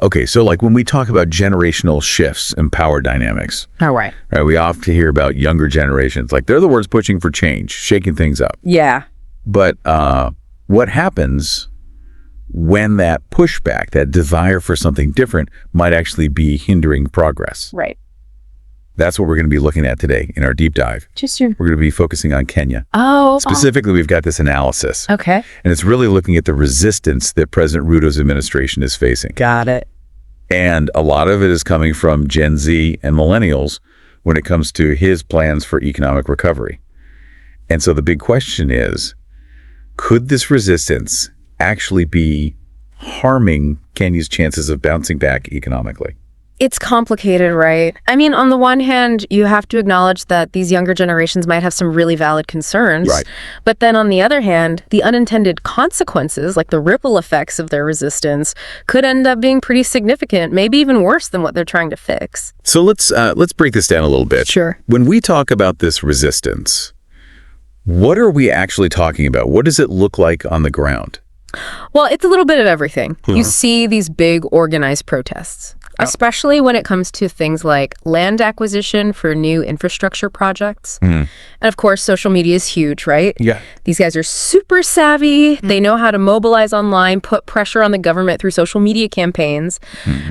Okay, so like when we talk about generational shifts and power dynamics, All right. right, we often hear about younger generations, like they're the ones pushing for change, shaking things up. Yeah. But what happens when that pushback, that desire for something different, might actually be hindering progress? Right. That's what we're going to be looking at today in our deep dive. We're going to be focusing on Kenya. Specifically, we've got this analysis. Okay. And it's really looking at the resistance that President Ruto's administration is facing. Got it. And a lot of it is coming from Gen Z and millennials when it comes to his plans for economic recovery. And so the big question is, could this resistance actually be harming Kenya's chances of bouncing back economically? It's complicated, right? I mean, on the one hand, you have to acknowledge that these younger generations might have some really valid concerns. Right. But then on the other hand, the unintended consequences, like the ripple effects of their resistance, could end up being pretty significant, maybe even worse than what they're trying to fix. So let's break this down a little bit. Sure. When we talk about this resistance, what are we actually talking about? What does it look like on the ground? Well, it's a little bit of everything. You see these big organized protests, especially when it comes to things like land acquisition for new infrastructure projects. And of course, social media is huge, right? Yeah. These guys are super savvy. They know how to mobilize online, put pressure on the government through social media campaigns.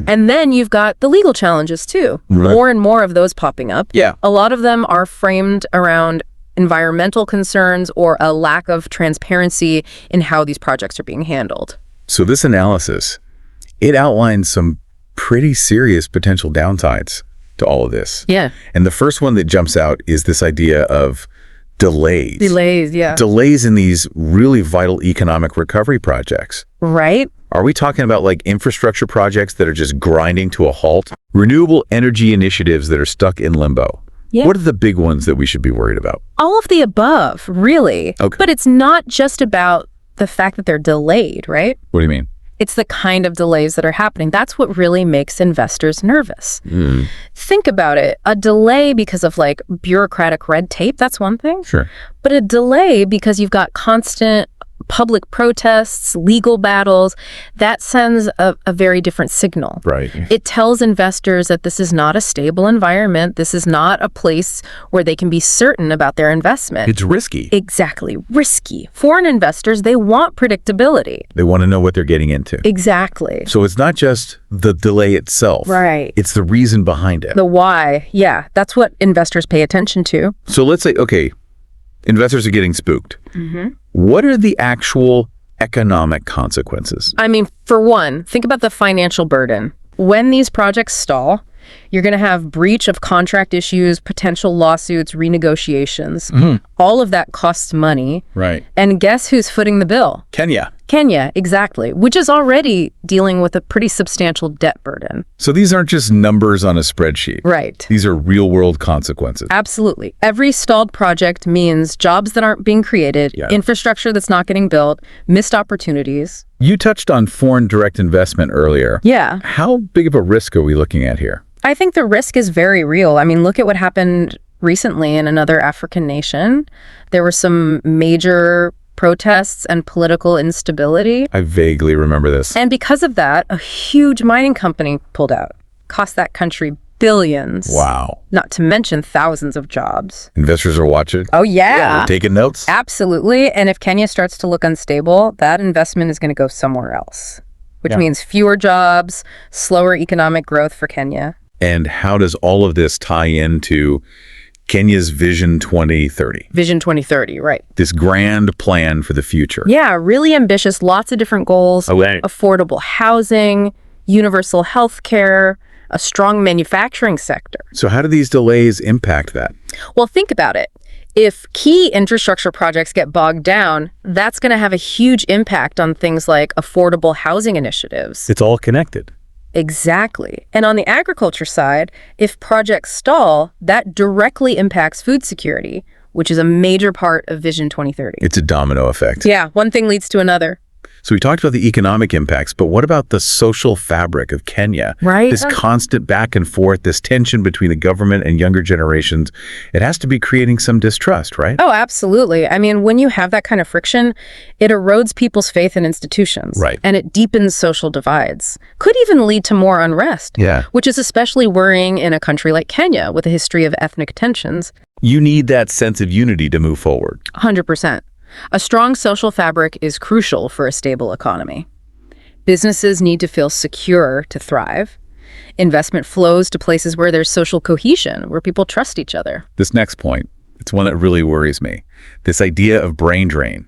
And then you've got the legal challenges too. Right. More and more of those popping up. Yeah. A lot of them are framed around environmental concerns or a lack of transparency in how these projects are being handled. So this analysis, it outlines some pretty serious potential downsides to all of this. Yeah. And the first one that jumps out is this idea of delays. Yeah. Delays in these really vital economic recovery projects. Right? Are we talking about like infrastructure projects that are just grinding to a halt? Renewable energy initiatives that are stuck in limbo? Yeah. What are the big ones that we should be worried about? All of the above, really. Okay. But it's not just about the fact that they're delayed, right? What do you mean? It's the kind of delays that are happening. That's what really makes investors nervous. Think about it. A delay because of like bureaucratic red tape, that's one thing. Sure. But a delay because you've got constant public protests, legal battles, that sends a very different signal. Right. It tells investors that this is not a stable environment. This is not a place where they can be certain about their investment. It's risky. Exactly. Risky. Foreign investors, they want predictability. They want to know what they're getting into. Exactly. So it's not just the delay itself. Right. It's the reason behind it. The why. Yeah, that's what investors pay attention to. So let's say, okay, investors are getting spooked. What are the actual economic consequences? I mean, for one, think about the financial burden. When these projects stall, you're going to have breach of contract issues, potential lawsuits, renegotiations. All of that costs money. Right. And guess who's footing the bill? Kenya. Kenya, exactly, which is already dealing with a pretty substantial debt burden. So these aren't just numbers on a spreadsheet. Right. These are real world consequences. Absolutely. Every stalled project means jobs that aren't being created, infrastructure that's not getting built, missed opportunities. You touched on foreign direct investment earlier. Yeah. How big of a risk are we looking at here? I think the risk is very real. I mean, look at what happened recently in another African nation. There were some major protests and political instability. I vaguely remember this. And because of that, a huge mining company pulled out. Cost that country billions. Wow. Not to mention thousands of jobs. Investors are watching. Oh, yeah. Taking notes. Absolutely. And if Kenya starts to look unstable, that investment is going to go somewhere else, which means fewer jobs, slower economic growth for Kenya. And how does all of this tie into Kenya's Vision 2030? Vision 2030, right. This grand plan for the future. Yeah, really ambitious, lots of different goals. Affordable housing, universal health care, a strong manufacturing sector. So how do these delays impact that? Well, think about it. If key infrastructure projects get bogged down, that's going to have a huge impact on things like affordable housing initiatives. It's all connected. Exactly. And on the agriculture side, if projects stall, that directly impacts food security, which is a major part of Vision 2030. It's a domino effect. Yeah, one thing leads to another. So we talked about the economic impacts, but what about the social fabric of Kenya? Right. This constant back and forth, this tension between the government and younger generations, it has to be creating some distrust, right? Oh, absolutely. I mean, when you have that kind of friction, it erodes people's faith in institutions. Right. And it deepens social divides. Could even lead to more unrest. Yeah. Which is especially worrying in a country like Kenya with a history of ethnic tensions. You need that sense of unity to move forward. 100%. A strong social fabric is crucial for a stable economy. Businesses need to feel secure to thrive. Investment flows to places where there's social cohesion, where people trust each other. This next point, it's one that really worries me. This idea of brain drain.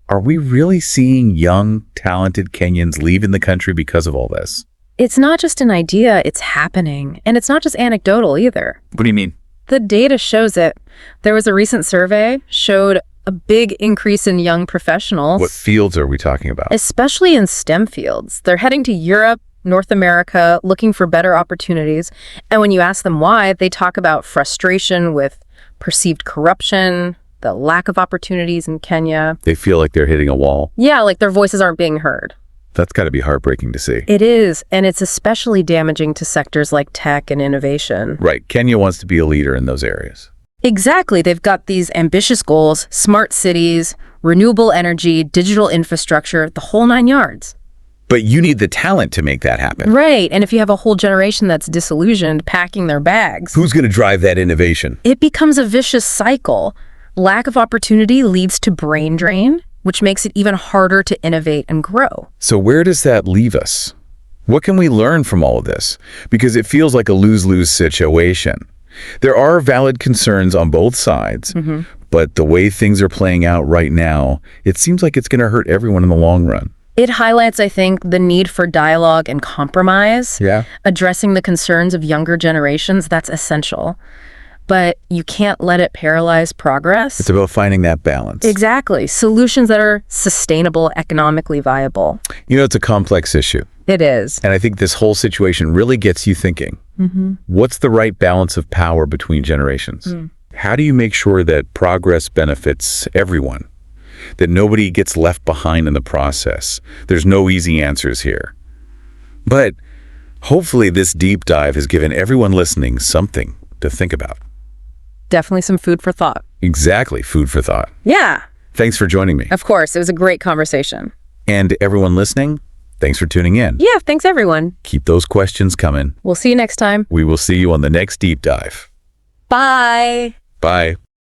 Are we really seeing young, talented Kenyans leaving the country because of all this? It's not just an idea, it's happening. And it's not just anecdotal either. What do you mean? The data shows it. There was a recent survey showed a big increase in young professionals. What fields are we talking about? Especially in STEM fields. They're heading to Europe, North America, looking for better opportunities. And when you ask them why, they talk about frustration with perceived corruption, the lack of opportunities in Kenya. They feel like they're hitting a wall. Yeah, like their voices aren't being heard. That's got to be heartbreaking to see. It is, and it's especially damaging to sectors like tech and innovation. Right. Kenya wants to be a leader in those areas. Exactly. They've got these ambitious goals, smart cities, renewable energy, digital infrastructure, the whole 9 yards. But you need the talent to make that happen. Right. And if you have a whole generation that's disillusioned, packing their bags, Who's going to drive that innovation? it becomes a vicious cycle. Lack of opportunity leads to brain drain, which makes it even harder to innovate and grow. So where does that leave us? What can we learn from all of this? Because it feels like a lose-lose situation. There are valid concerns on both sides, but the way things are playing out right now, it seems like it's going to hurt everyone in the long run. It highlights, I think, the need for dialogue and compromise. Yeah. Addressing the concerns of younger generations, that's essential. But you can't let it paralyze progress. It's about finding that balance. Exactly. Solutions that are sustainable, economically viable. You know, it's a complex issue. It is. And I think this whole situation really gets you thinking. What's the right balance of power between generations? How do you make sure that progress benefits everyone? That nobody gets left behind in the process? There's no easy answers here. But hopefully this deep dive has given everyone listening something to think about. Definitely some food for thought. Exactly, food for thought. Yeah, Thanks for joining me. of course. It was a great conversation. And everyone listening, thanks for tuning in. Yeah, thanks everyone. Keep those questions coming. We'll see you next time. We will see you on the next deep dive. Bye. Bye.